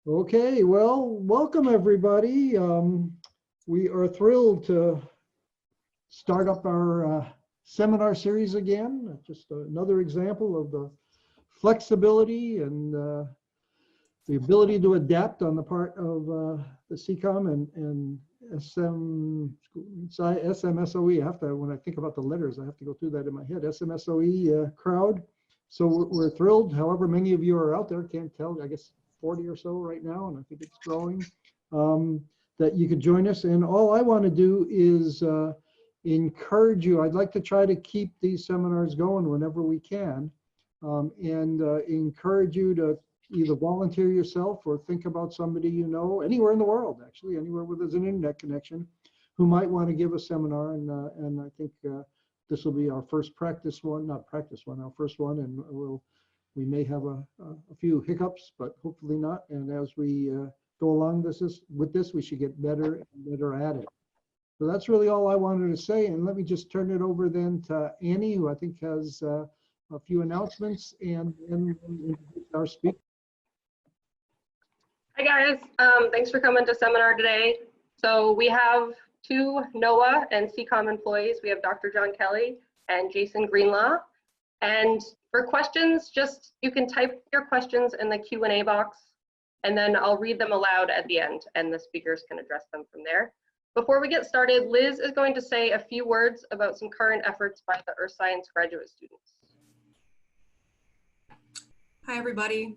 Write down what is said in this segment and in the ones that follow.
Okay, well, welcome everybody. We are thrilled to start up our seminar series again. Just another example of the flexibility and the ability to adapt on the part of the CCOM and SMSOE. I have to, when I think about the letters, I have to go through that in my head. SMSOE crowd. So we're thrilled. However many of you are out there, can't tell, I guess 40 or so right now, and I think it's growing, that you could join us. And all I want to do is encourage you. I'd like to try to keep these seminars going whenever we can, and encourage you to either volunteer yourself or think about somebody you know, anywhere in the world, actually, anywhere where there's an internet connection, who might want to give a seminar. And I think this will be our first practice one, not practice one, our first one, and we may have a few hiccups, but hopefully not. And as we go along with this, we should get better and better at it. So that's really all I wanted to say. And let me just turn it over then to Annie, who I think has a few announcements, and our speaker. Hi guys, thanks for coming to seminar today. So we have two NOAA and CCOM employees. We have Dr. John Kelly and Jason Greenlaw. And for questions, you can type your questions in the Q&A box, and then I'll read them aloud at the end, and the speakers can address them from there. Before we get started, Liz is going to say a few words about some current efforts by the Earth Science graduate students. Hi, everybody.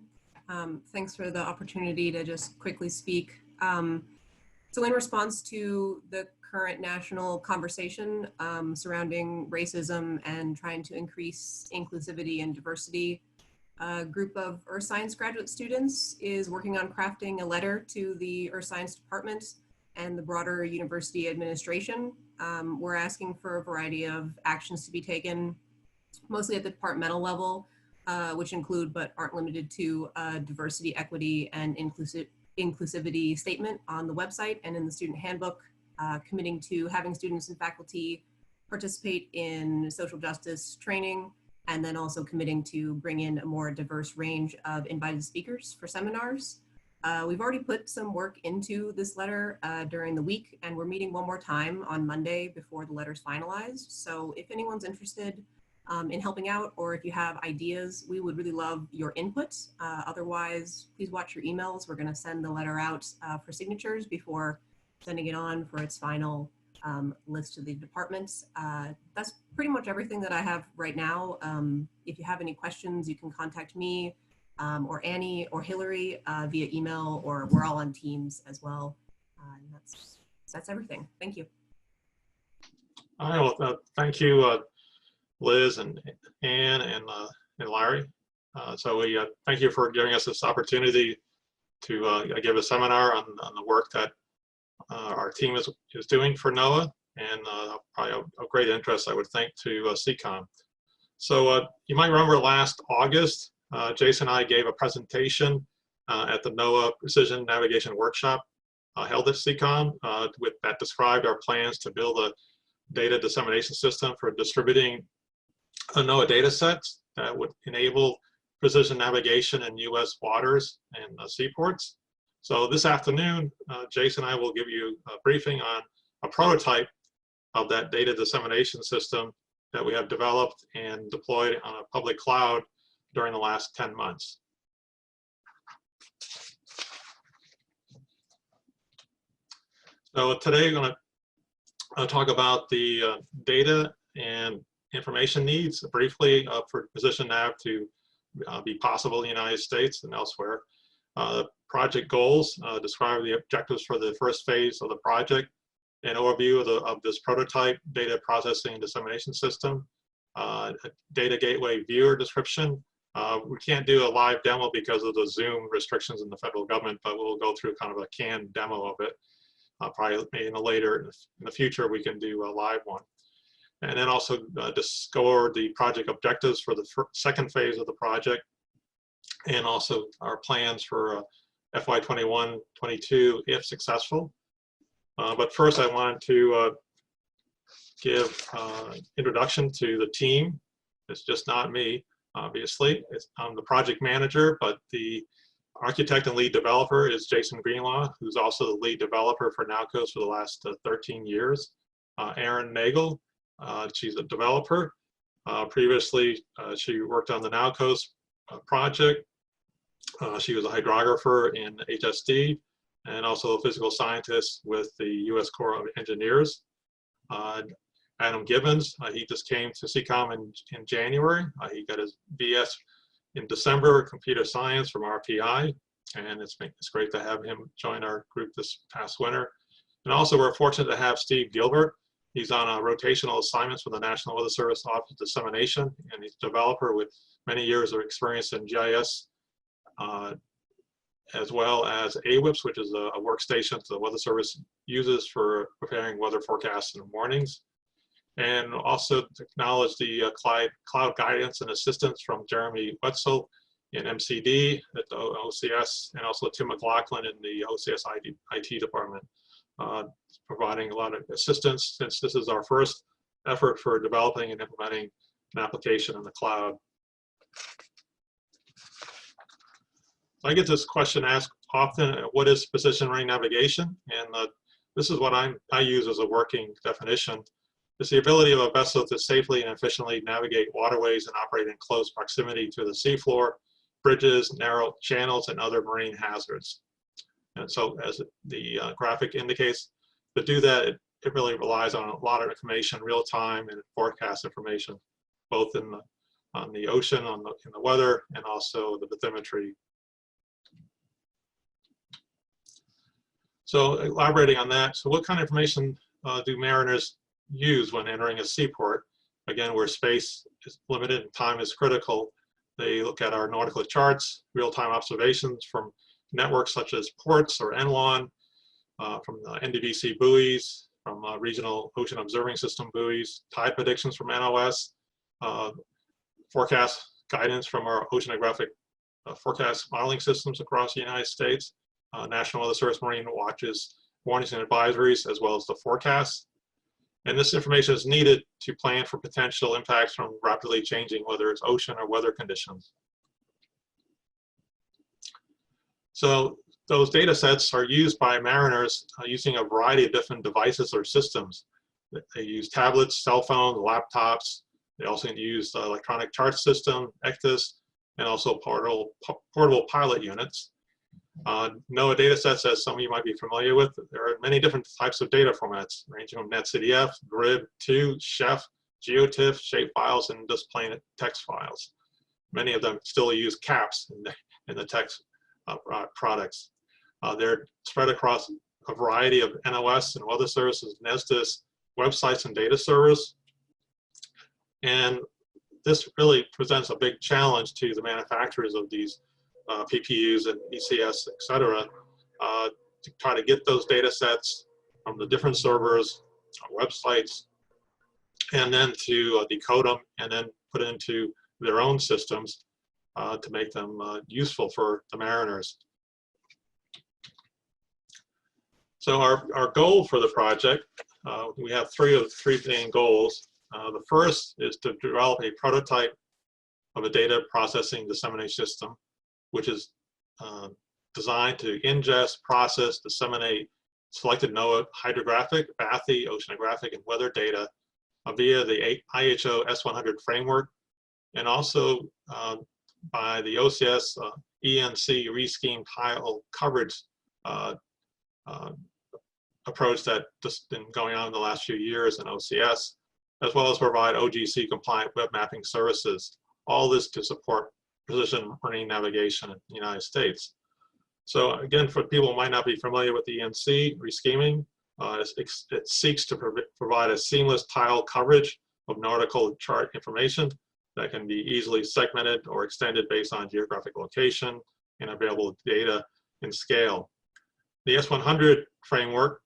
Thanks for the opportunity to just quickly speak. So in response to the current national conversation surrounding racism and trying to increase inclusivity and diversity, a group of Earth Science graduate students is working on crafting a letter to the Earth Science Department and the broader university administration. We're asking for a variety of actions to be taken, mostly at the departmental level, which include but aren't limited to diversity, equity, and inclusivity statement on the website and in the student handbook, committing to having students and faculty participate in social justice training, and then also committing to bring in a more diverse range of invited speakers for seminars. We've already put some work into this letter during the week, and we're meeting one more time on Monday before the letter's finalized. So if anyone's interested in helping out, or if you have ideas, we would really love your input. Otherwise, please watch your emails. We're going to send the letter out for signatures before sending it on for its final list to the departments. That's pretty much everything that I have right now. If you have any questions, you can contact me or Annie or Hillary via email, or we're all on Teams as well. And that's everything. Thank you. All right, well, thank you, Liz and Ann and Larry. So we thank you for giving us this opportunity to give a seminar on the work that our team is doing for NOAA, and probably of great interest, I would think, to CCOM. So you might remember last August, Jason and I gave a presentation at the NOAA Precision Navigation Workshop held at CCOM that described our plans to build a data dissemination system for distributing NOAA data sets that would enable precision navigation in U.S. waters and seaports. So this afternoon, Jason and I will give you a briefing on a prototype of that data dissemination system that we have developed and deployed on a public cloud during the last 10 months. So today we're going to talk about the data and information needs briefly for precision nav to be possible in the United States and elsewhere. Project goals describe the objectives for the first phase of the project, an overview of this prototype data processing and dissemination system, a data gateway viewer description. We can't do a live demo because of the Zoom restrictions in the federal government, but we'll go through kind of a canned demo of it. Probably in the future we can do a live one. And then also discover the project objectives for the second phase of the project, and also our plans for FY21-22 if successful. But first I wanted to give introduction to the team. It's just not me, obviously. I'm the project manager, but Architect and lead developer is Jason Greenlaw, who's also the lead developer for NOAA for the last 13 years. Erin Nagel, she's a developer. Previously, she worked on the NOAA project. She was a hydrographer in HSD and also a physical scientist with the U.S. Corps of Engineers. Adam Gibbons, he just came to CCOM in January. He got his BS in December, computer science from RPI, and it's great to have him join our group this past winter. And also we're fortunate to have Steve Gilbert. He's on a rotational assignments from the National Weather Service Office of Dissemination, and he's a developer with many years of experience in GIS, as well as AWIPS, which is a workstation the Weather Service uses for preparing weather forecasts in the mornings. And also to acknowledge the cloud guidance and assistance from Jeremy Wetzel in MCD at the OCS, and also Tim McLaughlin in the OCS IT department, providing a lot of assistance since this is our first effort for developing and implementing an application in the cloud. So I get this question asked often, what is precision marine navigation? And this is what I use as a working definition. It's the ability of a vessel to safely and efficiently navigate waterways and operate in close proximity to the seafloor, bridges, narrow channels, and other marine hazards. And so as the graphic indicates, to do that, it really relies on a lot of information, real time, and forecast information, both on the ocean, in the weather, and also the bathymetry. So elaborating on that, so what kind of information do mariners use when entering a seaport? Again, where space is limited and time is critical, they look at our nautical charts, real-time observations from networks such as ports or NLON, from the NDVC buoys, from regional ocean observing system buoys, tide predictions from NOS, forecast guidance from our oceanographic forecast modeling systems across the United States, National Weather Service Marine Watches, warnings and advisories, as well as the forecasts. And this information is needed to plan for potential impacts from rapidly changing, whether it's ocean or weather conditions. So those data sets are used by mariners using a variety of different devices or systems. They use tablets, cell phones, laptops. They also use the electronic chart system, ECDIS, and also portable pilot units. NOAA data sets, as some of you might be familiar with, there are many different types of data formats, ranging from NetCDF, GRIB, 2, CHEF, GeoTIFF, shapefiles, and just plain text files. Many of them still use caps in the text products. They're spread across a variety of NOS and weather services, NESDIS, websites and data servers. And this really presents a big challenge to the manufacturers of these PPUs and ECS, et cetera, to try to get those data sets from the different servers, websites, and then to decode them and then put it into their own systems to make them useful for the mariners. So our goal for the project, we have three main goals. The first is to develop a prototype of a data processing dissemination system, which is designed to ingest, process, disseminate selected NOAA hydrographic, bathy, oceanographic, and weather data via the IHO S-100 framework, and also by the OCS ENC reschemed tile coverage approach that just been going on in the last few years in OCS, as well as provide OGC-compliant web mapping services. All this to support precision marine navigation in the United States. So again, for people who might not be familiar with the ENC rescheming, it seeks to provide a seamless tile coverage of nautical chart information that can be easily segmented or extended based on geographic location and available data and scale. The S-100 framework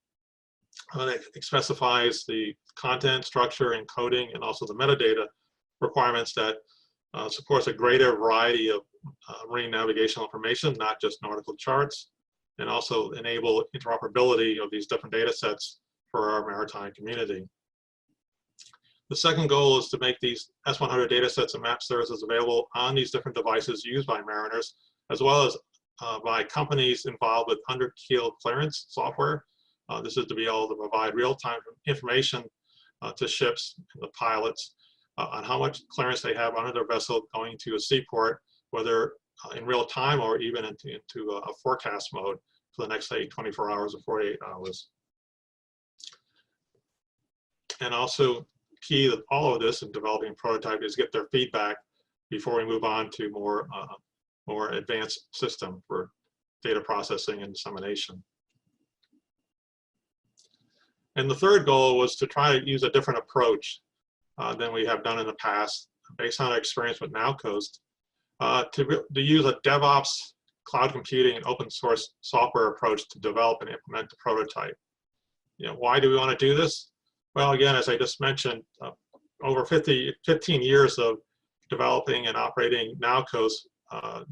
specifies the content, structure, encoding, and also the metadata requirements that supports a greater variety of marine navigational information, not just nautical charts, and also enable interoperability of these different data sets for our maritime community. The second goal is to make these S-100 data sets and map services available on these different devices used by mariners, as well as by companies involved with under keel clearance software. This is to be able to provide real-time information to ships and the pilots on how much clearance they have under their vessel going to a seaport, whether in real time or even into a forecast mode for the next, say, 24 hours or 48 hours. And also key to all of this in developing a prototype is get their feedback before we move on to more advanced system for data processing and dissemination. And the third goal was to try to use a different approach than we have done in the past, based on our experience with NowCoast, to use a DevOps, cloud computing, and open source software approach to develop and implement the prototype. Why do we want to do this? Well, again, as I just mentioned, over 15 years of developing and operating NowCoast,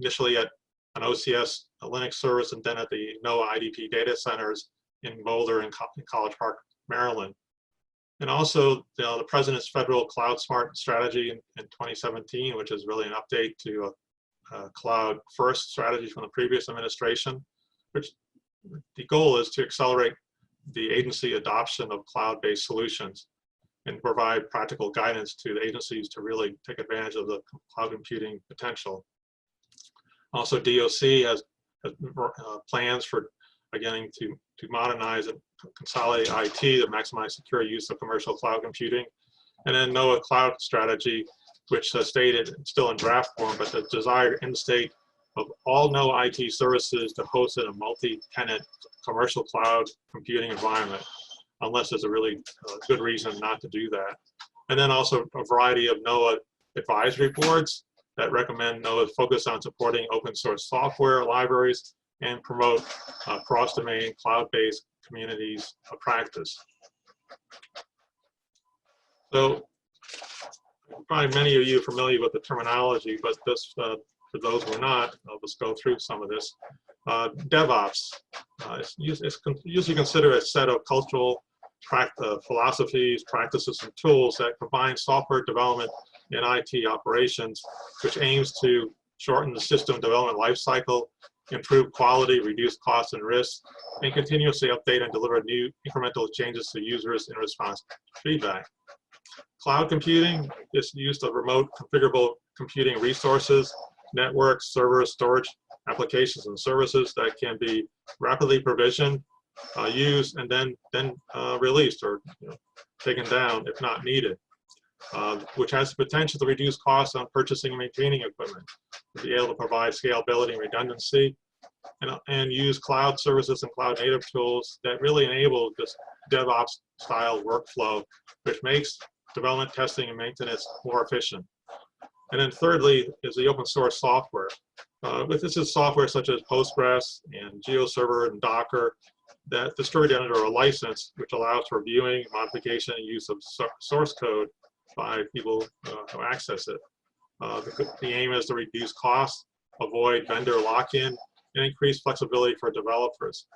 initially at an OCS, a Linux service, and then at the NOAA IDP data centers in Boulder and College Park, Maryland. And also the President's Federal Cloud Smart Strategy in 2017, which is really an update to a cloud first strategy from the previous administration, which the goal is to accelerate the agency adoption of cloud-based solutions and provide practical guidance to the agencies to really take advantage of the cloud computing potential. Also, DOC has plans for beginning to modernize and consolidate IT to maximize secure use of commercial cloud computing. And then NOAA Cloud Strategy, which stated, still in draft form, but the desired end state of all NOAA IT services to host in a multi-tenant commercial cloud computing environment, unless there's a really good reason not to do that. And then also a variety of NOAA advisory boards that recommend NOAA focus on supporting open source software libraries and promote cross-domain cloud-based communities of practice. So probably many of you are familiar with the terminology, but this, for those who are not, I'll just go through some of this. DevOps, it's usually considered a set of cultural philosophies, practices, and tools that combine software development and IT operations, which aims to shorten the system development lifecycle, improve quality, reduce costs and risks, and continuously update and deliver new incremental changes to users in response to feedback. Cloud computing is used of remote configurable computing resources, networks, servers, storage, applications, and services that can be rapidly provisioned, used, and then released or taken down if not needed, which has the potential to reduce costs on purchasing and maintaining equipment, to be able to provide scalability and redundancy, and use cloud services and cloud native tools that really enable this DevOps style workflow, which makes development, testing, and maintenance more efficient. And then thirdly is the open source software. This is software such as Postgres and GeoServer and Docker that distributed under a license, which allows for viewing, modification, and use of source code by people who access it. The aim is to reduce costs, avoid vendor lock-in, and increase flexibility for developers.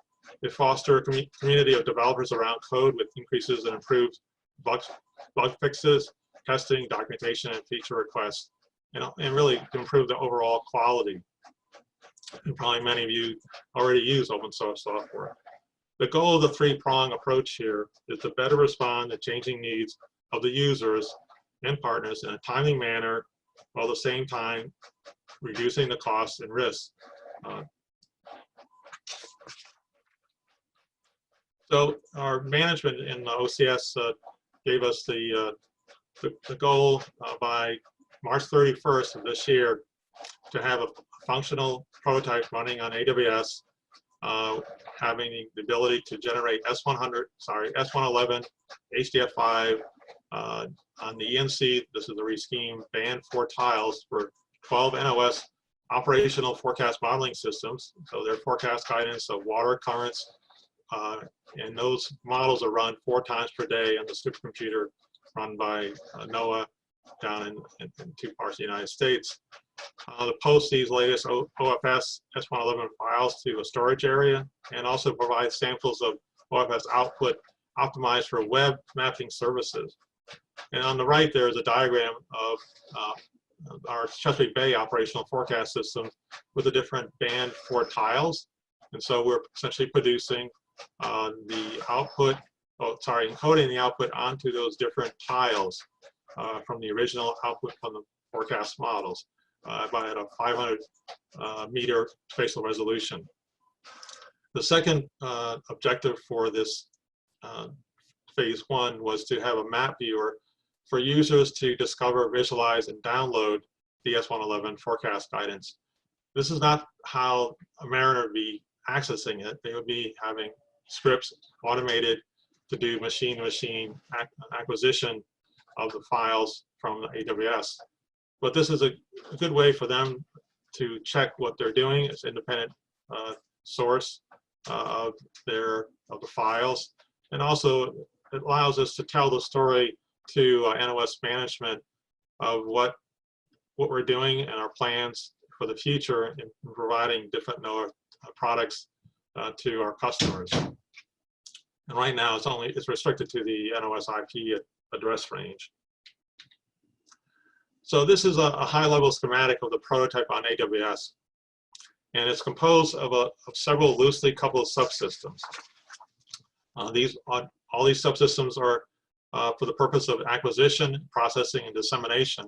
It fosters a community of developers around code with increases and improved bug fixes, testing, documentation, and feature requests, and really to improve the overall quality. And probably many of you already use open source software. The goal of the three-prong approach here is to better respond to changing needs of the users and partners in a timely manner, while at the same time reducing the costs and risks. So our management in the OCS gave us the goal by March 31st of this year to have a functional prototype running on AWS, having the ability to generate S-111, HDF5 on the ENC. This is the rescheme band 4 tiles for 12 NOS operational forecast modeling systems. So their forecast guidance of water currents, and those models are run 4 times per day on the supercomputer run by NOAA down in 2 parts of the United States. To post these latest OFS S-111 files to a storage area, and also provide samples of OFS output optimized for web mapping services. And on the right, there is a diagram of our Chesapeake Bay operational forecast system with a different band for tiles. And so we're essentially producing the output, encoding the output onto those different tiles from the original output from the forecast models by at a 500 meter spatial resolution. The second objective for this phase 1 was to have a map viewer for users to discover, visualize, and download the S-111 forecast guidance. This is not how a mariner would be accessing it. They would be having scripts automated to do machine-to-machine acquisition of the files from the AWS. But this is a good way for them to check what they're doing. It's independent source of the files, and also it allows us to tell the story to NOS management of what we're doing and our plans for the future in providing different NOAA products to our customers. And right now it's restricted to the NOS IP address range. So this is a high-level schematic of the prototype on AWS, and it's composed of several loosely coupled subsystems. All these subsystems are for the purpose of acquisition, processing, and dissemination,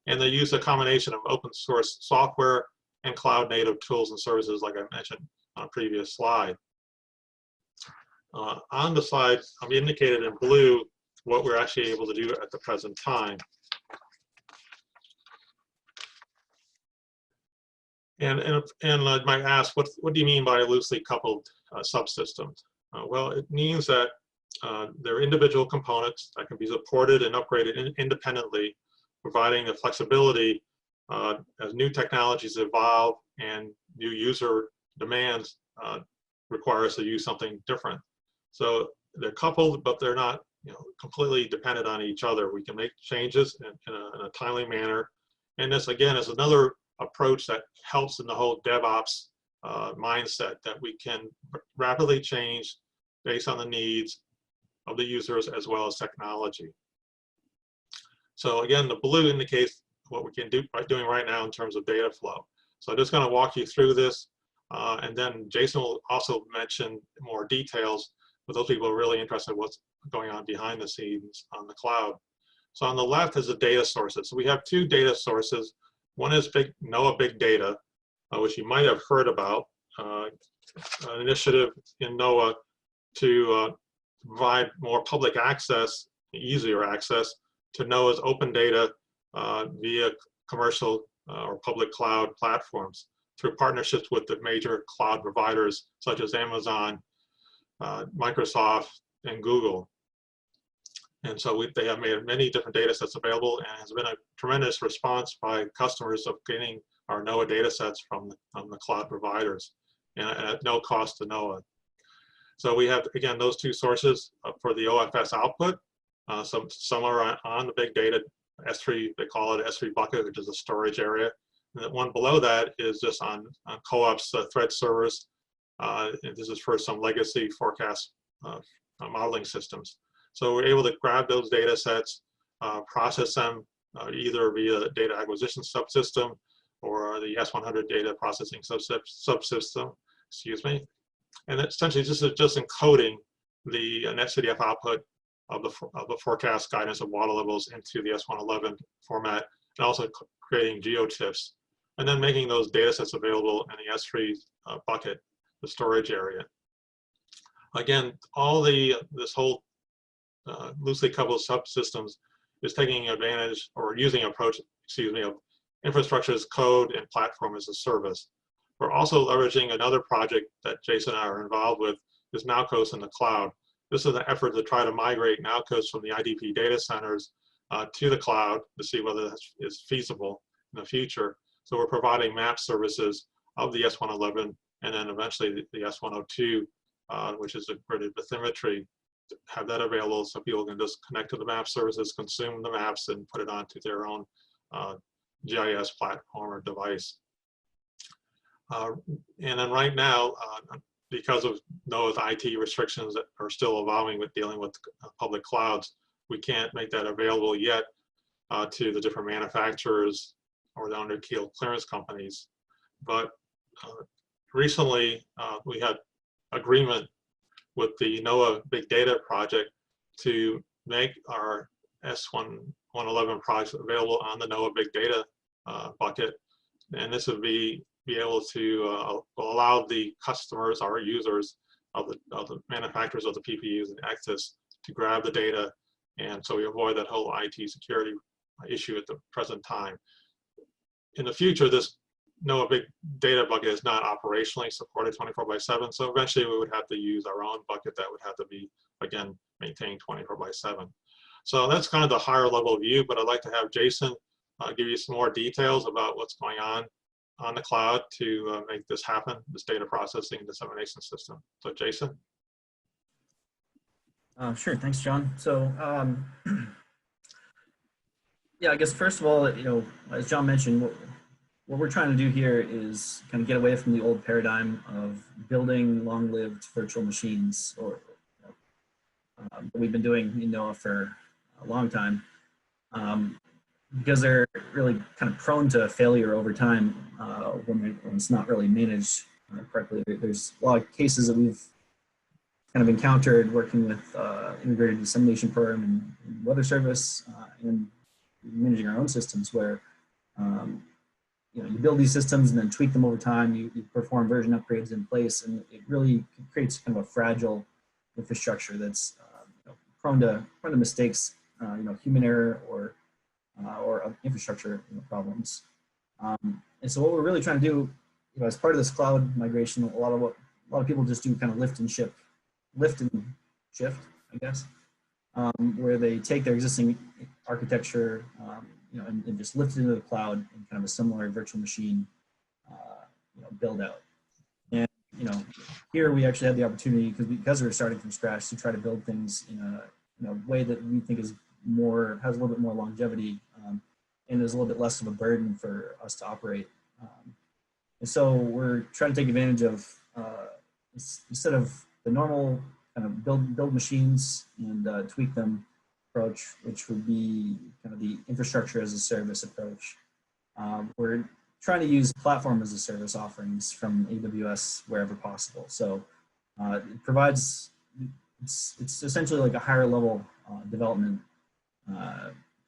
and they use a combination of open source software and cloud-native tools and services, like I mentioned on a previous slide. On the slide, I've indicated in blue what we're actually able to do at the present time. And I might ask, what do you mean by loosely coupled subsystems? Well, it means that they're individual components that can be supported and upgraded independently, providing the flexibility as new technologies evolve and new user demands require us to use something different. So they're coupled, but they're not completely dependent on each other. We can make changes in a timely manner. And this, again, is another approach that helps in the whole DevOps mindset, that we can rapidly change based on the needs of the users as well as technology. So again, the blue indicates what we can do by doing right now in terms of data flow. So I'm just going to walk you through this, and then Jason will also mention more details for those people who are really interested in what's going on behind the scenes on the cloud. So on the left is the data sources. So we have two data sources. One is NOAA Big Data, which you might have heard about, an initiative in NOAA to provide more public access, easier access to NOAA's open data via commercial or public cloud platforms through partnerships with the major cloud providers such as Amazon, Microsoft, and Google. And so they have made many different data sets available, and has been a tremendous response by customers of getting our NOAA data sets from the cloud providers, and at no cost to NOAA. So we have, again, those two sources for the OFS output. Some are on the big data S3, they call it S3 bucket, which is a storage area. And the one below that is just on co-op's thread servers. And this is for some legacy forecast modeling systems. So we're able to grab those data sets, process them either via the data acquisition subsystem or the S-100 data processing subsystem, excuse me. And essentially this is just encoding the NetCDF output of the forecast guidance of water levels into the S-111 format, and also creating geotiffs, and then making those data sets available in the S3 bucket, the storage area. Again, this whole loosely coupled subsystems is taking advantage, or using an approach, excuse me, of infrastructure as code and platform as a service. We're also leveraging another project that Jason and I are involved with, is Nowcoast in the cloud. This is an effort to try to migrate Nowcoast from the IDP data centers to the cloud to see whether that is feasible in the future. So we're providing map services of the S-111, and then eventually the S-102, which is a gridded bathymetry, to have that available so people can just connect to the map services, consume the maps, and put it onto their own GIS platform or device. And then right now, because of NOAA's IT restrictions that are still evolving with dealing with public clouds, we can't make that available yet to the different manufacturers or the under-keel clearance companies. But recently, we had agreement with the NOAA Big Data project to make our S-111 products available on the NOAA Big Data bucket. And this would be able to allow the customers, our users of the manufacturers of the PPUs and access to grab the data. And so we avoid that whole IT security issue at the present time. In the future, this NOAA Big Data bucket is not operationally supported 24/7. So eventually we would have to use our own bucket that would have to be, again, maintained 24/7. So that's kind of the higher level view, but I'd like to have Jason give you some more details about what's going on the cloud to make this happen, this data processing and dissemination system. So Jason. Sure, thanks, John. So yeah, I guess first of all, as John mentioned, what we're trying to do here is kind of get away from the old paradigm of building long-lived virtual machines, or what we've been doing in NOAA for a long time, because they're really kind of prone to failure over time when it's not really managed correctly. There's a lot of cases that we've kind of encountered working with integrated dissemination program and weather service and managing our own systems, where you build these systems and then tweak them over time. You perform version upgrades in place, and it really creates kind of a fragile infrastructure that's prone to mistakes, human error or infrastructure problems. And so what we're really trying to do, as part of this cloud migration, a lot of people just do kind of lift and shift, I guess, where they take their existing architecture, and just lift it into the cloud in kind of a similar virtual machine, build out. And here we actually had the opportunity, because we're starting from scratch, to try to build things in a way that we think has a little bit more longevity, and is a little bit less of a burden for us to operate. And so we're trying to take advantage of, instead of the normal kind of build machines and tweak them approach, which would be kind of the infrastructure as a service approach, we're trying to use platform as a service offerings from AWS wherever possible. So it provides, it's essentially like a higher level development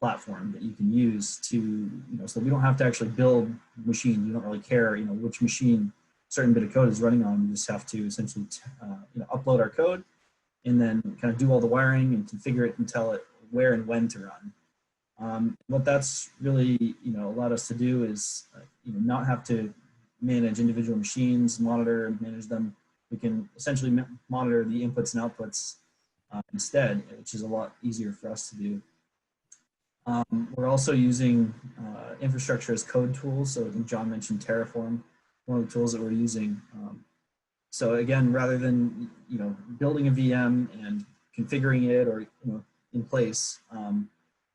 platform that you can use to, so we don't have to actually build machine. You don't really care, which machine a certain bit of code is running on. You just have to essentially, upload our code and then kind of do all the wiring and configure it and tell it where and when to run. What that's really, allowed us to do is, not have to manage individual machines, monitor and manage them. We can essentially monitor the inputs and outputs instead, which is a lot easier for us to do. We're also using infrastructure as code tools. So I think John mentioned Terraform, one of the tools that we're using. So again, rather than building a VM and configuring it or in place,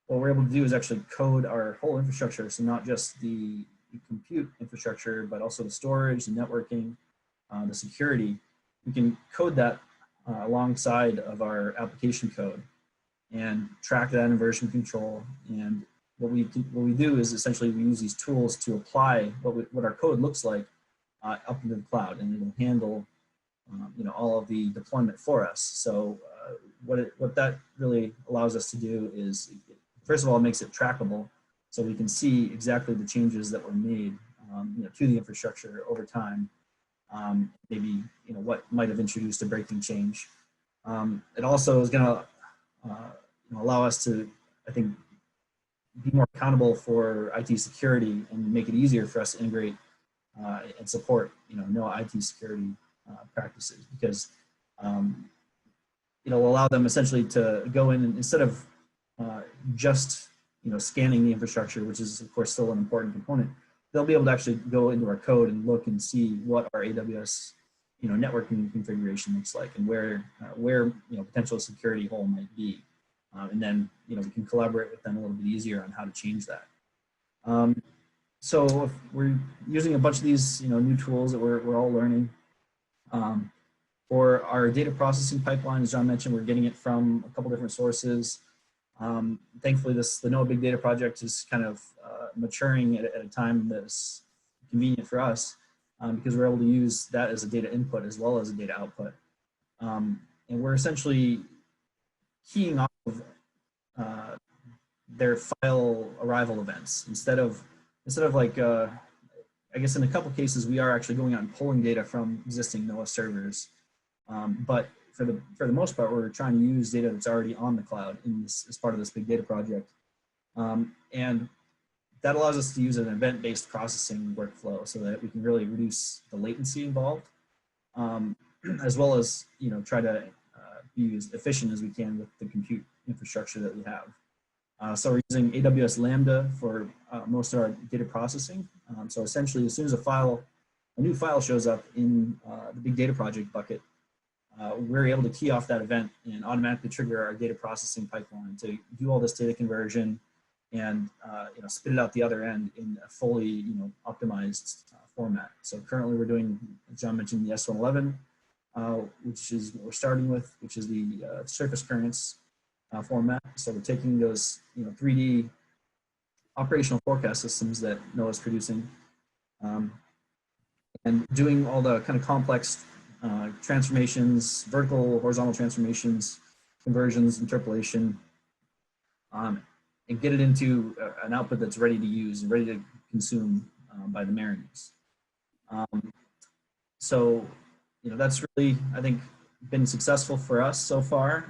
what we're able to do is actually code our whole infrastructure. So not just the compute infrastructure, but also the storage, the networking, the security. We can code that alongside of our application code and track that in version control. And what we do is essentially we use these tools to apply what our code looks like up into the cloud, and it'll handle all of the deployment for us. So what that really allows us to do is, first of all, it makes it trackable, so we can see exactly the changes that were made to the infrastructure over time. Maybe what might have introduced a breaking change. It also is going to allow us to, I think, be more accountable for IT security and make it easier for us to integrate and support NOAA IT security practices, because it'll allow them essentially to go in and, instead of just scanning the infrastructure, which is of course still an important component, they'll be able to actually go into our code and look and see what our AWS networking configuration looks like, and where potential security hole might be, and then we can collaborate with them a little bit easier on how to change that. So if we're using a bunch of these new tools that we're all learning. For our data processing pipeline, as John mentioned, we're getting it from a couple different sources. Thankfully, the NOAA Big Data project is kind of maturing at a time that's convenient for us, because we're able to use that as a data input as well as a data output. And we're essentially keying off of their file arrival events instead of like, I guess in a couple cases we are actually going out and pulling data from existing NOAA servers, but for the most part we're trying to use data that's already on the cloud as part of this big data project, and that allows us to use an event-based processing workflow so that we can really reduce the latency involved, as well as try to be as efficient as we can with the compute infrastructure that we have. So we're using AWS Lambda for most of our data processing. So essentially, as soon as a new file shows up in the big data project bucket, we're able to key off that event and automatically trigger our data processing pipeline to do all this data conversion and spit it out the other end in a fully optimized format. So currently we're doing, as John mentioned, the S-100, which is what we're starting with, which is the surface currents format. So we're taking those 3D operational forecast systems that NOAA is producing, and doing all the kind of complex transformations, vertical, horizontal transformations, conversions, interpolation, and get it into an output that's ready to use and ready to consume by the mariners. So that's really, I think, been successful for us so far.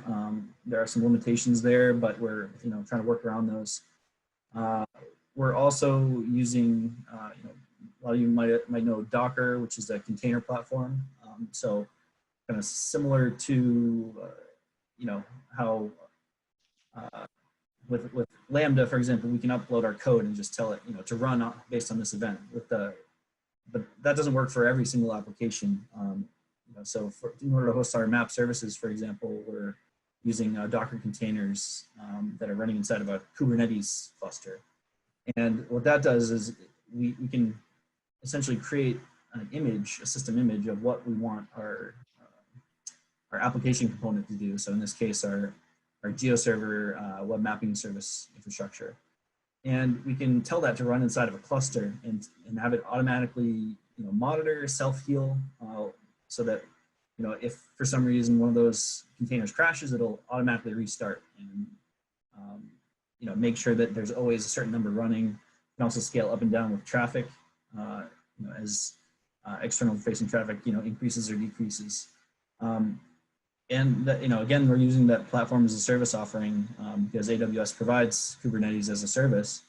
There are some limitations there, but we're trying to work around those. We're also using, a lot of you might know Docker, which is a container platform. So kind of similar to how with Lambda, for example, we can upload our code and just tell it to run based on this event. But that doesn't work for every single application. So in order to host our map services, for example, we're using Docker containers that are running inside of a Kubernetes cluster. And what that does is we can essentially create an image, a system image of what we want our application component to do. So in this case, our GeoServer web mapping service infrastructure. And we can tell that to run inside of a cluster and have it automatically monitor, self-heal, so that if for some reason one of those containers crashes, it'll automatically restart and make sure that there's always a certain number running. You can also scale up and down with traffic as external facing traffic increases or decreases. And that, again, we're using that platform as a service offering because AWS provides Kubernetes as a service.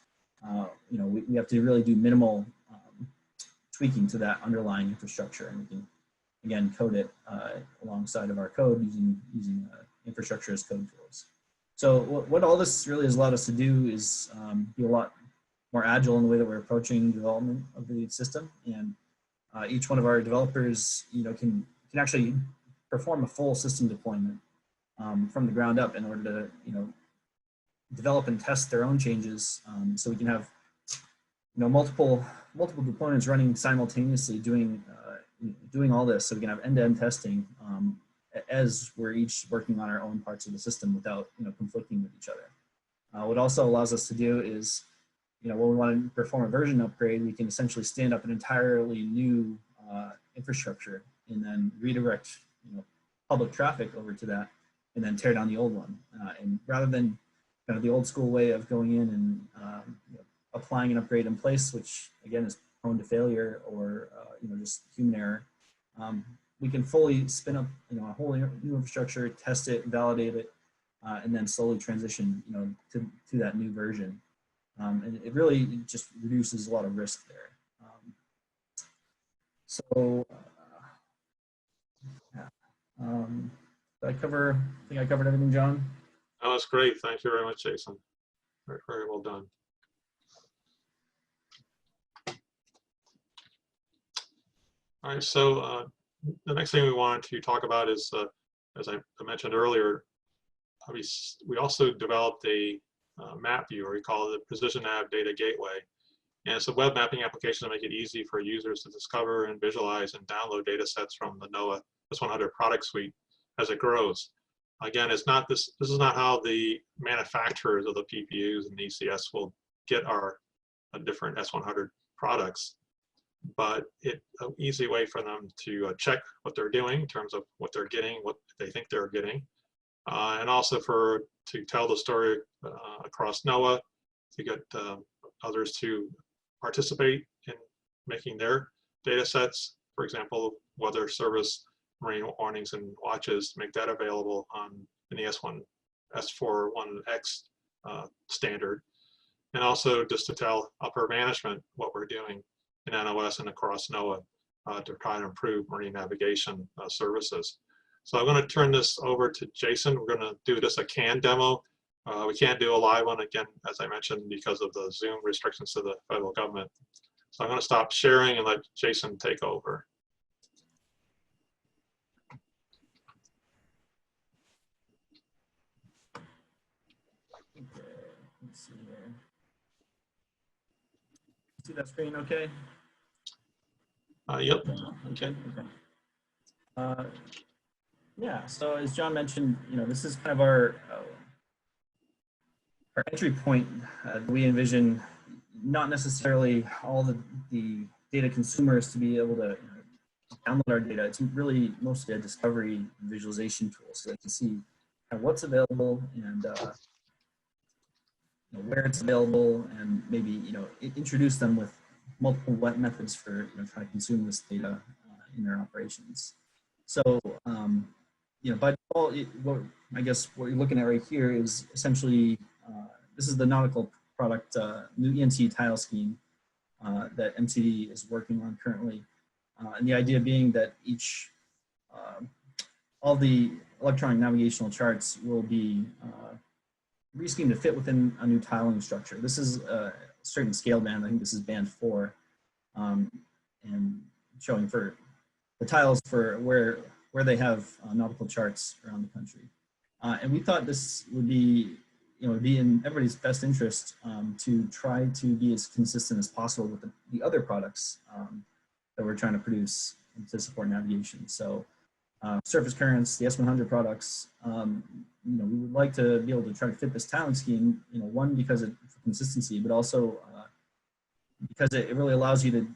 We have to really do minimal tweaking to that underlying infrastructure, and we can again code it alongside of our code using infrastructure as code tools. So what all this really has allowed us to do is be a lot more agile in the way that we're approaching development of the system, and each one of our developers can actually perform a full system deployment from the ground up in order to develop and test their own changes, so we can have multiple deployments running simultaneously, doing all this, so we can have end-to-end testing as we're each working on our own parts of the system without conflicting with each other. What also allows us to do is when we want to perform a version upgrade, we can essentially stand up an entirely new infrastructure and then redirect public traffic over to that, and then tear down the old one. And rather than kind of the old school way of going in and applying an upgrade in place, which again is prone to failure or just human error, we can fully spin up a whole new infrastructure, test it, validate it, and then slowly transition to that new version. And it really just reduces a lot of risk there. Did I think I covered everything, John? Oh, that's great. Thank you very much, Jason. Very, very well done. All right, so the next thing we wanted to talk about is, as I mentioned earlier, we also developed a map viewer. We call it the Precision Nav Data Gateway. And it's a web mapping application to make it easy for users to discover and visualize and download data sets from the NOAA S-100 product suite as it grows. Again, this is not how the manufacturers of the PPUs and ECS will get our different S-100 products, but it's an easy way for them to check what they're doing in terms of what they're getting, what they think they're getting, and also to tell the story across NOAA, to get others to participate in making their data sets. For example, weather service, marine warnings and watches, make that available in the S41X standard. And also just to tell upper management what we're doing in NOS and across NOAA to try to improve marine navigation services. So I'm going to turn this over to Jason. We're going to do this a CAN demo. We can't do a live one again, as I mentioned, because of the Zoom restrictions to the federal government. So I'm going to stop sharing and let Jason take over. Okay, let's see here. See that screen okay? Yep. Okay. Yeah, so as John mentioned, this is kind of our entry point. We envision not necessarily all the data consumers to be able to download our data. It's really mostly a discovery visualization tool, so they can see kind of what's available and where it's available, and maybe introduce them with multiple methods for trying to consume this data in their operations. So by default, I guess what you're looking at right here is essentially this is the nautical product new ENT tile scheme that MCD is working on currently, and the idea being that all the electronic navigational charts will be reschemed to fit within a new tiling structure. This is a certain scale band. I think this is band 4, and showing for the tiles for where they have nautical charts around the country. And we thought this would be, be in everybody's best interest to try to be as consistent as possible with the other products that we're trying to produce to support navigation. So surface currents, the S-100 products, we would like to be able to try to fit this tiling scheme, one, because of consistency, but also because it really allows you to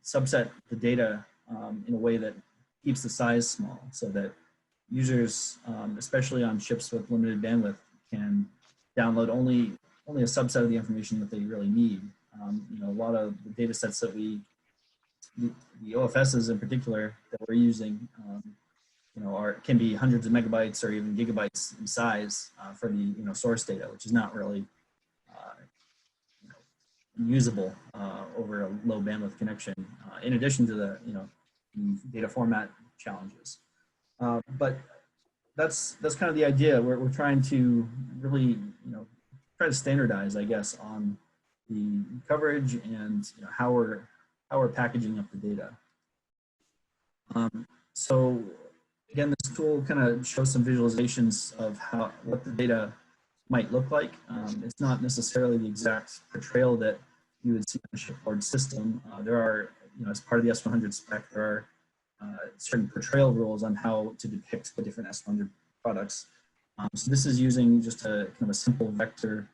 subset the data in a way that keeps the size small, so that users, especially on ships with limited bandwidth, can download only a subset of the information that they really need. A lot of the data sets that the OFSs in particular that we're using, can be hundreds of megabytes or even gigabytes in size for the source data, which is not really usable over a low bandwidth connection. In addition to the data format challenges, but that's kind of the idea. We're trying to really try to standardize, I guess, on the coverage and how we're packaging up the data. So again, this tool kind of shows some visualizations of what the data might look like. It's not necessarily the exact portrayal that you would see on a shipboard system. There are, as part of the S-100 spec, there are certain portrayal rules on how to depict the different S-100 products. So this is using just a kind of a simple vector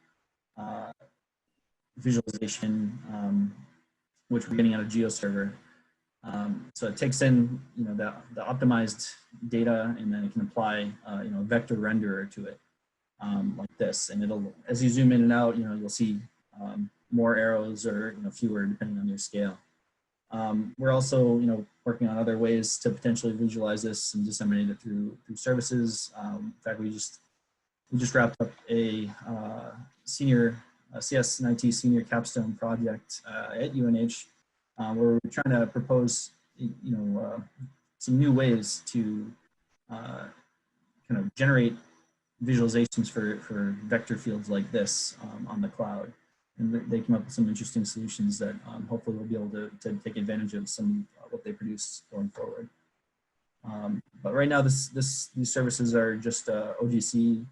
visualization, which we're getting out of GeoServer. So it takes in the optimized data, and then it can apply a vector renderer to it like this, and it'll, as you zoom in and out, you'll see more arrows or fewer depending on your scale. We're also working on other ways to potentially visualize this and disseminate it through services. In fact, we just wrapped up a senior CS&IT senior capstone project at UNH, where we're trying to propose some new ways to kind of generate visualizations for vector fields like this on the cloud. And they came up with some interesting solutions that hopefully we'll be able to take advantage of some what they produce going forward. But right now, these services are just OGC,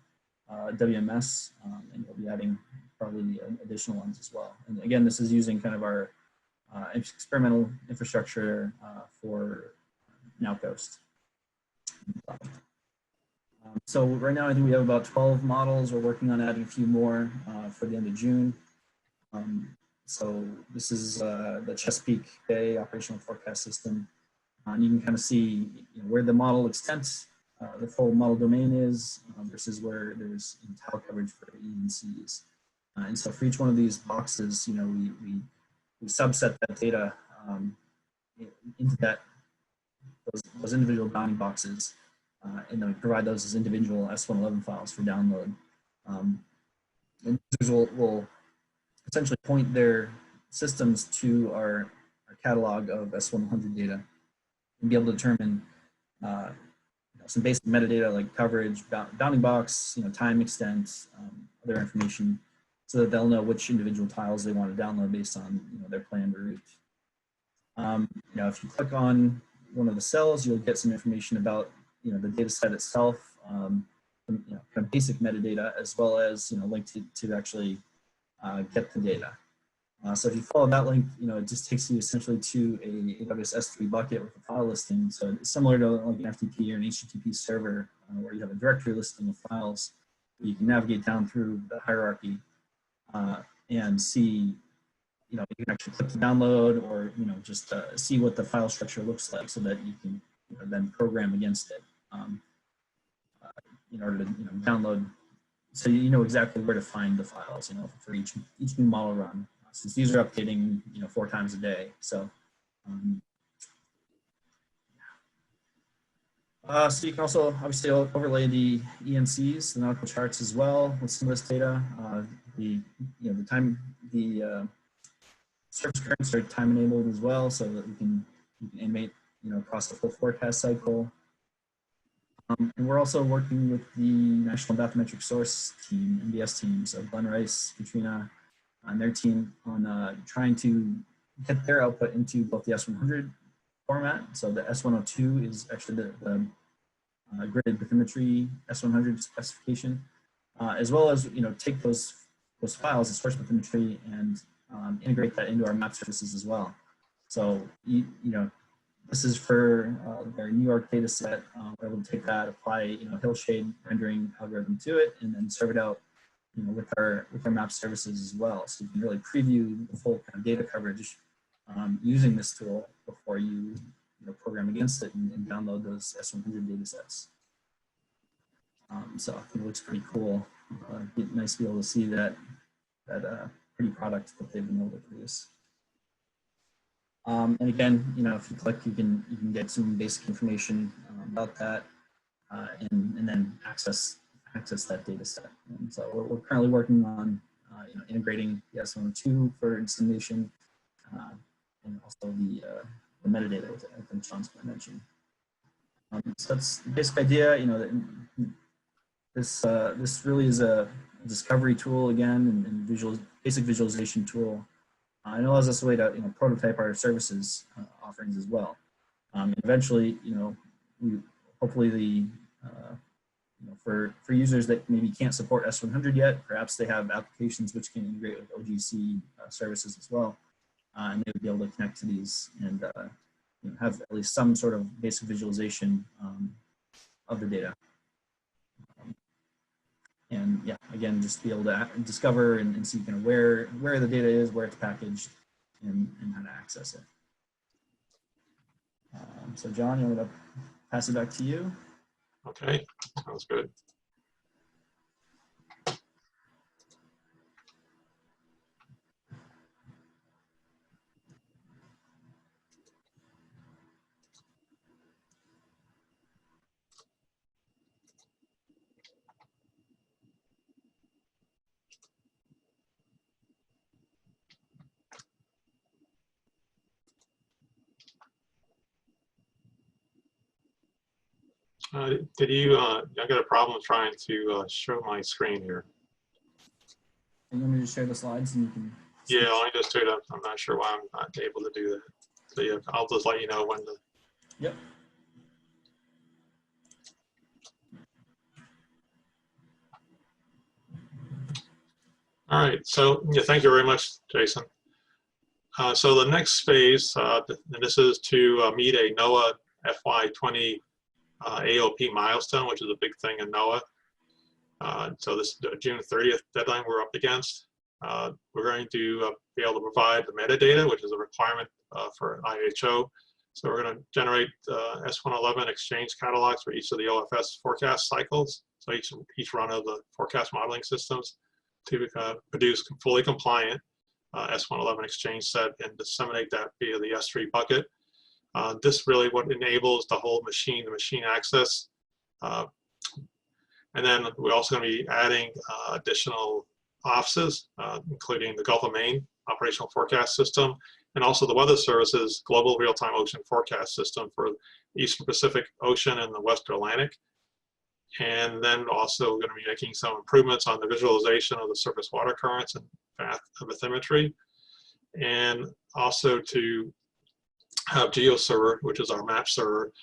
WMS, and we'll be adding probably additional ones as well. And again, this is using kind of our experimental infrastructure for Nowcoast. So right now, I think we have about 12 models. We're working on adding a few more for the end of June. So this is the Chesapeake Bay operational forecast system. And you can kind of see where the model extent, the full model domain is versus where there's tile coverage for ENCs. And so for each one of these boxes, we subset that data into those individual bounding boxes, and then we provide those as individual S111 files for download. And users will essentially point their systems to our catalog of S100 data and be able to determine some basic metadata like coverage, bounding box, time extent, other information, so that they'll know which individual tiles they want to download based on their planned route. If you click on one of the cells, you'll get some information about the data set itself, kind of basic metadata, as well as link to actually get the data. So if you follow that link, it just takes you essentially to a AWS S3 bucket with a file listing. So it's similar to like an FTP or an HTTP server, where you have a directory listing of files. You can navigate down through the hierarchy and see, you can actually click to download, or just see what the file structure looks like, so that you can then program against it in order to download. So you know exactly where to find the files, for each new model run, since these are updating 4 times a day. So so you can also obviously overlay the ENCs, the nautical charts as well with some of this data. The surface currents are time enabled as well, so that you can animate across the full forecast cycle. And we're also working with the National Bathymetric Source team, NBS team, so Glenn Rice, Katrina, and their team on trying to get their output into both the S100 format. So the S102 is actually the gridded bathymetry S100 specification, as well as take those files, the source bathymetry, and integrate that into our map services as well. So this is for their New York data set. We're able to take that, apply hill shade rendering algorithm to it, and then serve it out with our map services as well. So you can really preview the full kind of data coverage using this tool before you program against it and download those S100 data sets. So I think it looks pretty cool. Nice to be able to see that pretty product that they've been able to produce. And again, if you click, you can get some basic information about that, and then access that data set. And so we're currently working on integrating the S102 for dissemination, and also the metadata, which I think Sean's going to mention. So that's the basic idea. This really is a discovery tool again, and basic visualization tool. It allows us a way to prototype our services offerings as well. And eventually, we hopefully for users that maybe can't support S100 yet, perhaps they have applications which can integrate with OGC services as well, and they would be able to connect to these and have at least some sort of basic visualization of the data. And yeah, again, just be able to discover and see kind of where the data is, where it's packaged, and how to access it. So John, I'm going to pass it back to you. Okay, sounds good. Did you, I got a problem trying to show my screen here. You want me to share the slides and you can? Yeah, let me just do that. I'm not sure why I'm not able to do that. So yeah, I'll just let you know when to. Yep. All right, so yeah, thank you very much, Jason. So the next phase, and this is to meet a NOAA FY20 AOP milestone, which is a big thing in NOAA. So this June 30th deadline we're up against. we're going to be able to provide the metadata, which is a requirement for IHO. So we're going to generate S-111 exchange catalogs for each of the OFS forecast cycles. So each run of the forecast modeling systems to produce fully compliant S-111 exchange set and disseminate that via the S3 bucket. This really what enables the whole machine access. And then we're also going to be adding additional offices, including the Gulf of Maine operational forecast system, and also the Weather Service's global real-time ocean forecast system for the Eastern Pacific Ocean and the Western Atlantic. And then also we're going to be making some improvements on the visualization of the surface water currents and bathymetry, and also to have GeoServer, which is our map server,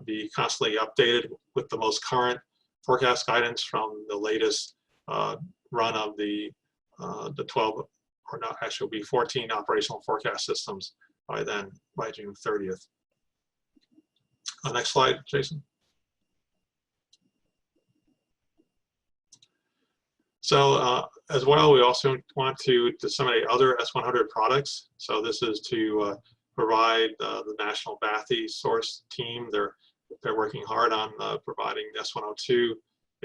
be constantly updated with the most current forecast guidance from the latest run of the 12, or not, actually will be 14 operational forecast systems by then, by June 30th. Next slide, Jason. So as well, we also want to disseminate other S-100 products. So this is to provide the National Bathy Source team. They're working hard on providing S-102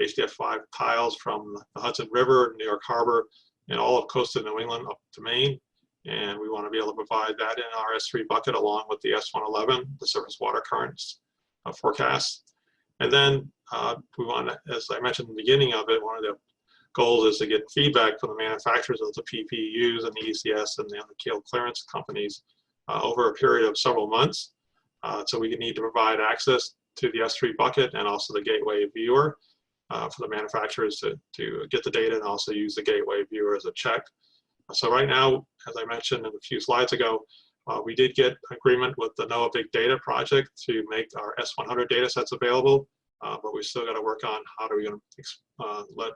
HDF5 tiles from the Hudson River, New York Harbor, and all of coastal New England up to Maine. And we want to be able to provide that in our S3 bucket along with the S-111, the surface water currents forecast. And then we want to, as I mentioned in the beginning of it, one of the goals is to get feedback from the manufacturers of the PPUs and the ECS and the keel clearance companies over a period of several months. So we need to provide access to the S3 bucket and also the gateway viewer for the manufacturers to get the data and also use the gateway viewer as a check. So right now, as I mentioned a few slides ago, we did get agreement with the NOAA Big Data project to make our S-100 data sets available, but we still got to work on how do we let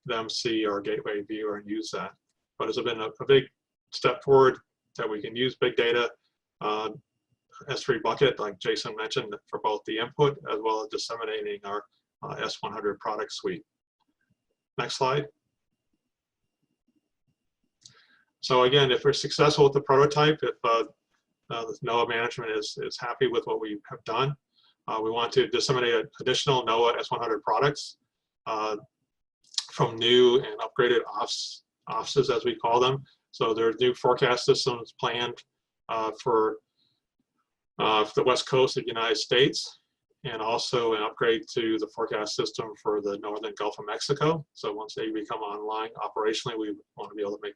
them see our gateway viewer and use that. But it's been a big step forward that we can use big data S3 bucket, like Jason mentioned, for both the input as well as disseminating our S-100 product suite. Next slide. So again, if we're successful with the prototype, if the NOAA management is happy with what we have done, we want to disseminate additional NOAA S-100 products from new and upgraded offices, as we call them. So there are new forecast systems planned for the West Coast of the United States, and also an upgrade to the forecast system for the Northern Gulf of Mexico. So once they become online operationally, we want to be able to make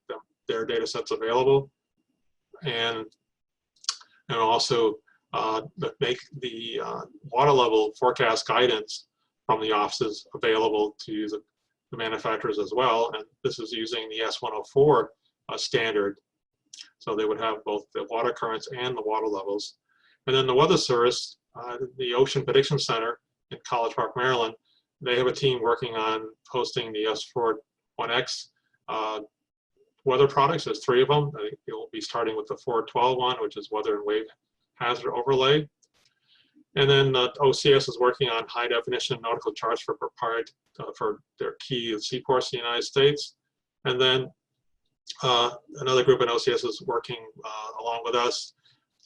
their data sets available, and also make the water level forecast guidance from the offices available to the manufacturers as well. And this is using the S-104 standard. So they would have both the water currents and the water levels. And then the Weather Service, the Ocean Prediction Center in College Park, Maryland, they have a team working on hosting the S41X weather products. There's 3 of them. You'll be starting with the 412 one, which is weather and wave hazard overlay. And then OCS is working on high definition nautical charts for their key seaports in the United States. And then another group in OCS is working along with us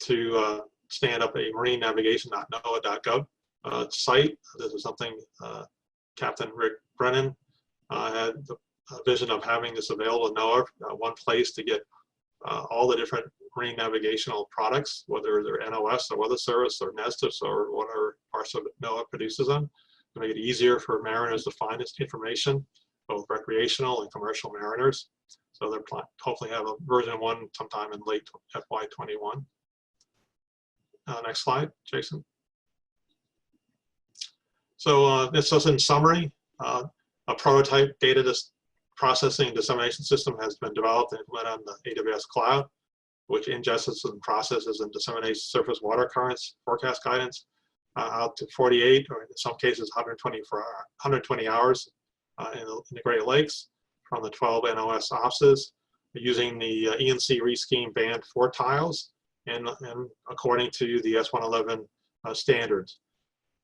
to stand up a marine navigation.noaa.gov site. This is something Captain Rick Brennan had the vision of having this available in NOAA, one place to get all the different marine navigational products, whether they're NOS or Weather Service or Nestis or whatever parts of NOAA produces them, to make it easier for mariners to find this information, both recreational and commercial mariners. So they're hopefully have a version 1 sometime in late FY21. Next slide, Jason. So this is in summary, a prototype data processing and dissemination system has been developed and implemented on the AWS cloud, which ingests and processes and disseminates surface water currents forecast guidance out to 48, or in some cases 120 hours in the Great Lakes from the 12 NOS offices using the ENC rescheme band 4 tiles and according to the S-111 standards.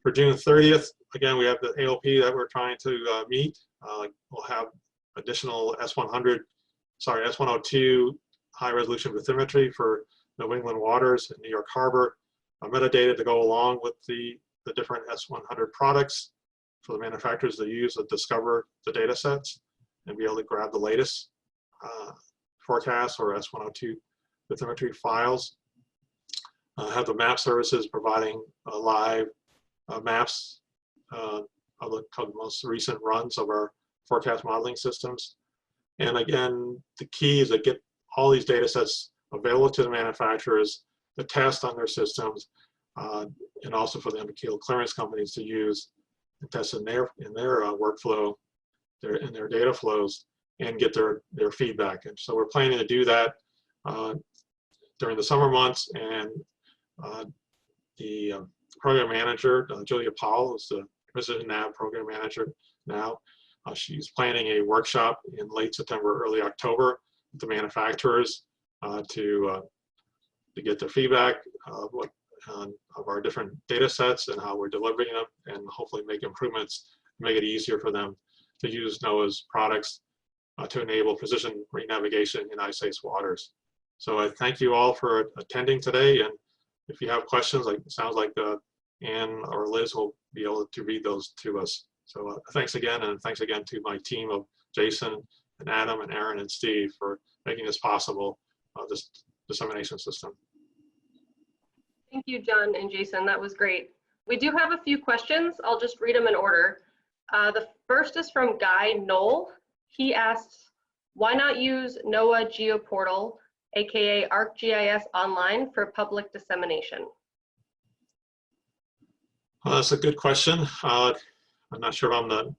For June 30th, again, we have the AOP that we're trying to meet. We'll have additional S-100 S-102 high resolution bathymetry for New England waters and New York Harbor, metadata to go along with the different S-100 products for the manufacturers to use to discover the data sets and be able to grab the latest forecasts or S-102 bathymetry files. Have the map services providing live maps of the most recent runs of our forecast modeling systems. And again, the key is to get all these data sets available to the manufacturers to test on their systems, and also for the MBKL clearance companies to use and test in their workflow, in their data flows, and get their feedback. And so we're planning to do that during the summer months. And the program manager, Julia Powell, is the Precision Nav program manager now. She's planning a workshop in late September, early October with the manufacturers to get their feedback of our different data sets and how we're delivering them, and hopefully make improvements, make it easier for them to use NOAA's products to enable precision marine navigation in United States waters. So I thank you all for attending today, and if you have questions, like it sounds like Ann or Liz will be able to read those to us. So thanks again, and thanks again to my team of Jason and Adam and Aaron and Steve for making this possible, this dissemination system. Thank you, John and Jason. That was great. We do have a few questions. I'll just read them in order. The first is from Guy Knoll. He asks, why not use NOAA GeoPortal, aka ArcGIS Online, for public dissemination? Well, that's a good question. I'm not sure if I'm the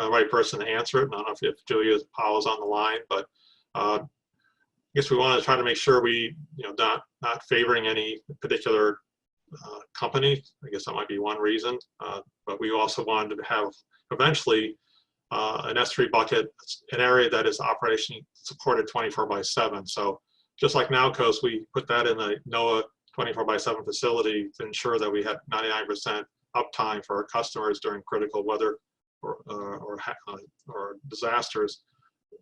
right person to answer it. I don't know if Julia Powell is on the line, but I guess we want to try to make sure we, not favoring any particular company. I guess that might be one reason. But we also wanted to have eventually an S3 bucket, an area that is operationally supported 24/7. So just like NowCoast, we put that in a NOAA 24/7 facility to ensure that we had 99% uptime for our customers during critical weather or disasters.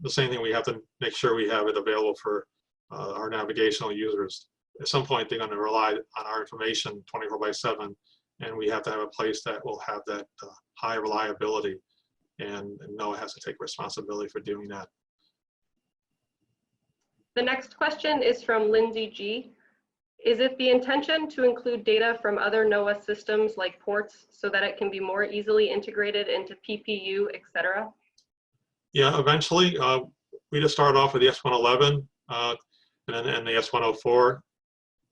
The same thing, we have to make sure we have it available for our navigational users. At some point, they're going to rely on our information 24/7, and we have to have a place that will have that high reliability, and NOAA has to take responsibility for doing that. The next question is from Lindsay G. Is it the intention to include data from other NOAA systems like ports so that it can be more easily integrated into PPU, et cetera? Yeah, eventually. We just started off with the S111 and the S104,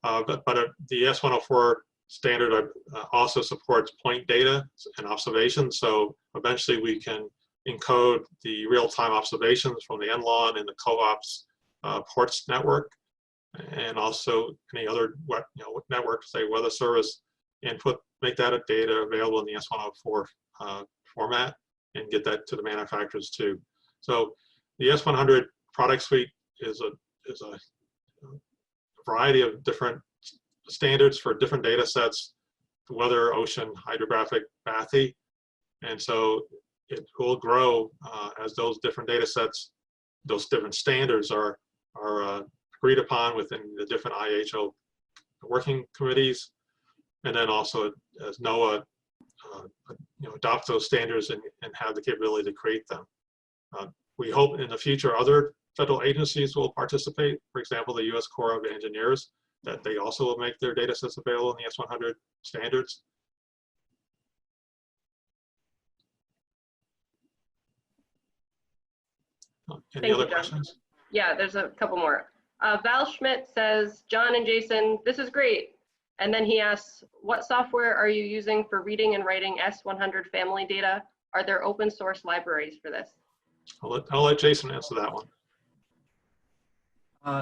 but the S104 standard also supports point data and observations. So eventually we can encode the real-time observations from the NLAW and the co-ops ports network, and also any other network, say Weather Service, and make that data available in the S104 format and get that to the manufacturers too. So the S100 product suite is a variety of different standards for different data sets, weather, ocean, hydrographic, bathy, and so it will grow as those different data sets, those different standards are agreed upon within the different IHO working committees, and then also as NOAA adopts those standards and have the capability to create them. We hope in the future other federal agencies will participate. For example, the U.S. Corps of Engineers, that they also will make their data sets available in the S100 standards. Any other questions? Yeah, there's a couple more. Val Schmidt says, John and Jason, this is great. And then he asks, what software are you using for reading and writing S100 family data? Are there open source libraries for this? I'll let Jason answer that one.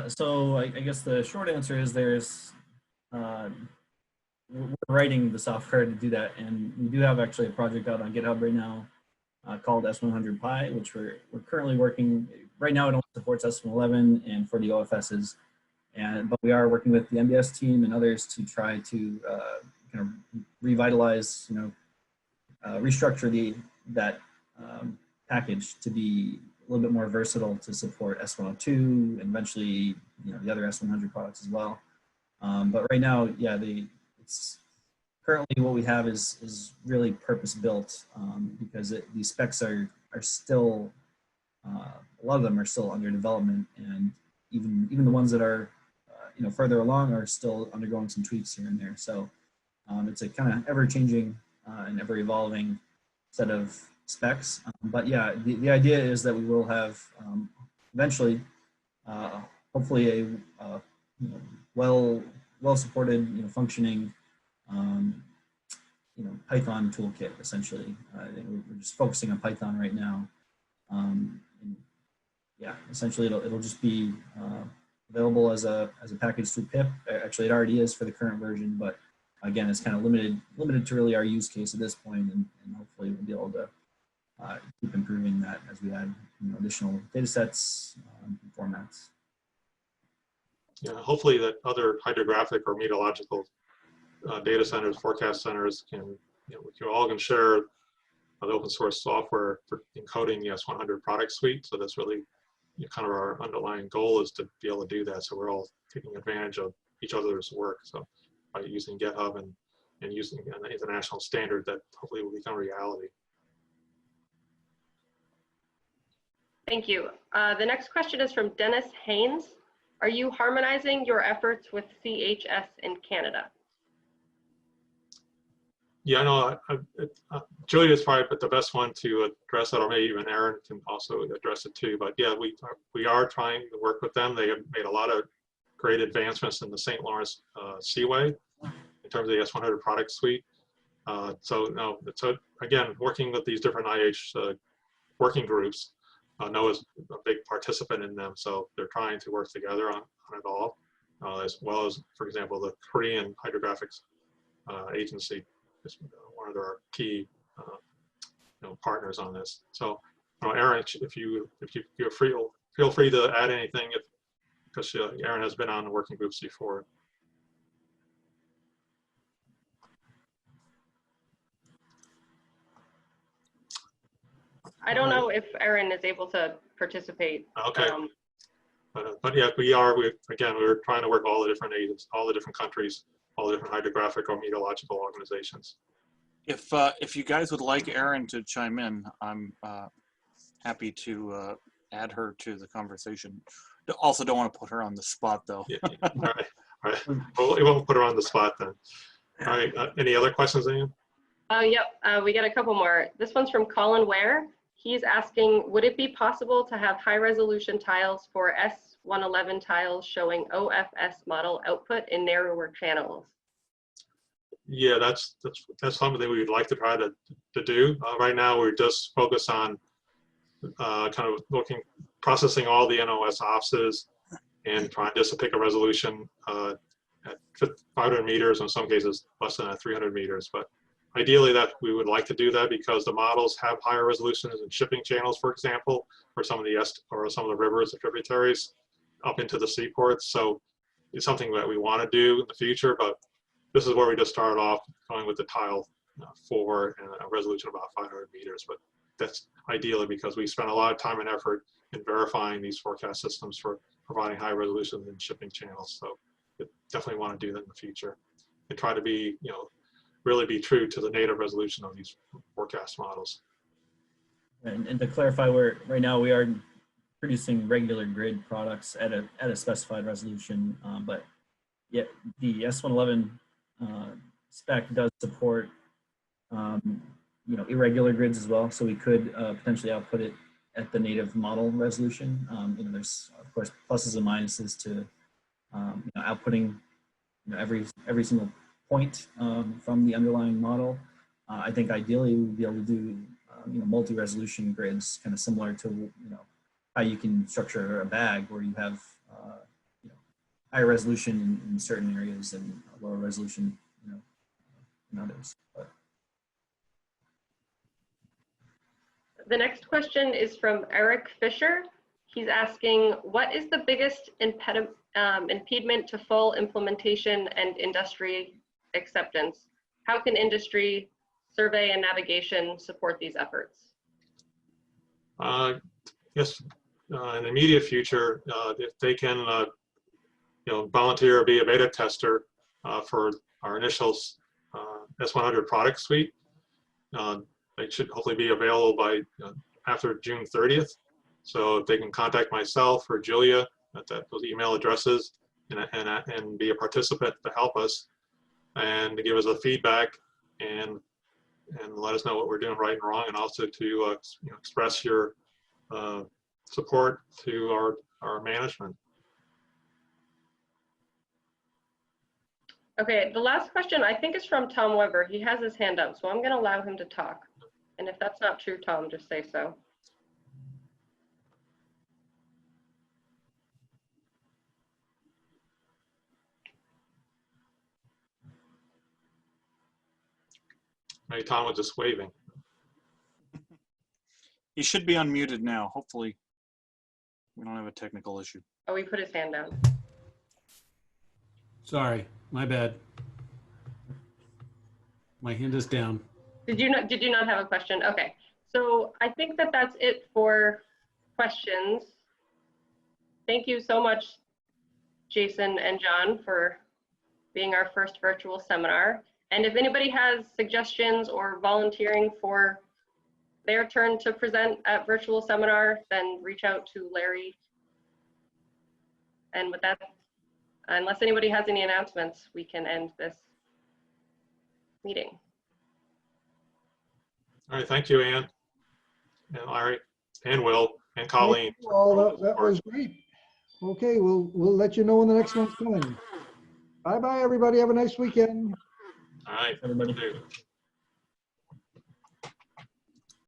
So I guess the short answer is we're writing the software to do that, and we do have actually a project out on GitHub right now called S100 Pi, which we're currently working. Right now it only supports S111 and for the OFSs, but we are working with the MBS team and others to try to kind of revitalize, restructure that package to be little bit more versatile to support S-102 and eventually, the other S-100 products as well. But right now, yeah, it's currently what we have is really purpose built because these specs are still, a lot of them are still under development, and even the ones that are further along are still undergoing some tweaks here and there. So it's a kind of ever-changing and ever-evolving set of specs. But yeah, the idea is that we will have eventually, hopefully, a well-supported, functioning, Python toolkit. Essentially, we're just focusing on Python right now. And yeah, essentially, it'll just be available as a package through pip. Actually, it already is for the current version, but again, it's kind of limited to really our use case at this point, and hopefully we'll be able to keep improving that as we add additional data sets and formats. Yeah, hopefully that other hydrographic or meteorological data centers, forecast centers we all can share the open source software for encoding the S-100 product suite. So that's really kind of our underlying goal, is to be able to do that. So we're all taking advantage of each other's work. So by using GitHub and using an international standard that hopefully will become reality. Thank you. The next question is from Dennis Haynes. Are you harmonizing your efforts with CHS in Canada? Yeah, no, Julia is probably the best one to address that, or maybe even Aaron can also address it too. But yeah, we are trying to work with them. They have made a lot of great advancements in the St. Lawrence Seaway in terms of the S-100 product suite. So again, working with these different IH working groups, NOAA is a big participant in them, so they're trying to work together on it all, as well as, for example, the Korean Hydrographic Agency is one of their key partners on this. So, Aaron, if you're free, feel free to add anything, because Aaron has been on the working groups before. I don't know if Aaron is able to participate. Okay. But yeah, we're trying to work all the different agents, all the different countries, all the different hydrographic or meteorological organizations. If you guys would like Erin to chime in, I'm happy to add her to the conversation. Also, don't want to put her on the spot, though. Yeah. All right. Well, we won't put her on the spot then. All right. Any other questions, Ian? Yep. We got a couple more. This one's from Colin Ware. He's asking, would it be possible to have high resolution tiles for S-111 tiles showing OFS model output in narrower channels? Yeah, that's something we would like to try to do. Right now, we're just focused on kind of processing all the NOS offices and trying just to pick a resolution at 500 meters, in some cases less than 300 meters. But ideally, that we would like to do that because the models have higher resolutions in shipping channels, for example, or some of the rivers and tributaries up into the seaports. So it's something that we want to do in the future, but this is where we just started off going with the tile 4 and a resolution of about 500 meters. But that's ideally because we spent a lot of time and effort in verifying these forecast systems for providing high resolution in shipping channels. So we definitely want to do that in the future and try to be, really be true to the native resolution of these forecast models. And to clarify, right now we are producing regular grid products at a specified resolution, but yet the S-111 spec does support irregular grids as well, so we could potentially output it at the native model resolution. There's of course pluses and minuses to outputting every single point from the underlying model. I think ideally we'd be able to do multi-resolution grids, kind of similar to how you can structure a bag where you have higher resolution in certain areas and lower resolution in others. But. The next question is from Eric Fisher. He's asking, what is the biggest impediment to full implementation and industry acceptance? How can industry, survey, and navigation support these efforts? yes, in the immediate future, if they can, volunteer or be a beta tester for our initial S-100 product suite, they should hopefully be available by after June 30th. So if they can contact myself or Julia at those email addresses and be a participant to help us and to give us a feedback and let us know what we're doing right and wrong, and also to express your support to our management. Okay, the last question I think is from Tom Weber. He has his hand up, so I'm going to allow him to talk. And if that's not true, Tom, just say so. Maybe Tom was just waving. He should be unmuted now. Hopefully we don't have a technical issue. Oh, he put his hand down. Sorry, my bad. My hand is down. Did you not have a question? Okay, so I think that that's it for questions. Thank you so much, Jason and John, for being our first virtual seminar. And if anybody has suggestions or volunteering for their turn to present at virtual seminar, then reach out to Larry. And with that, unless anybody has any announcements, we can end this meeting. All right, thank you, Ann, and Larry, and Will, and Colleen. Thank you all. That was great. Okay, we'll let you know when the next one's coming. Bye-bye, everybody. Have a nice weekend. All right, Everybody. you too.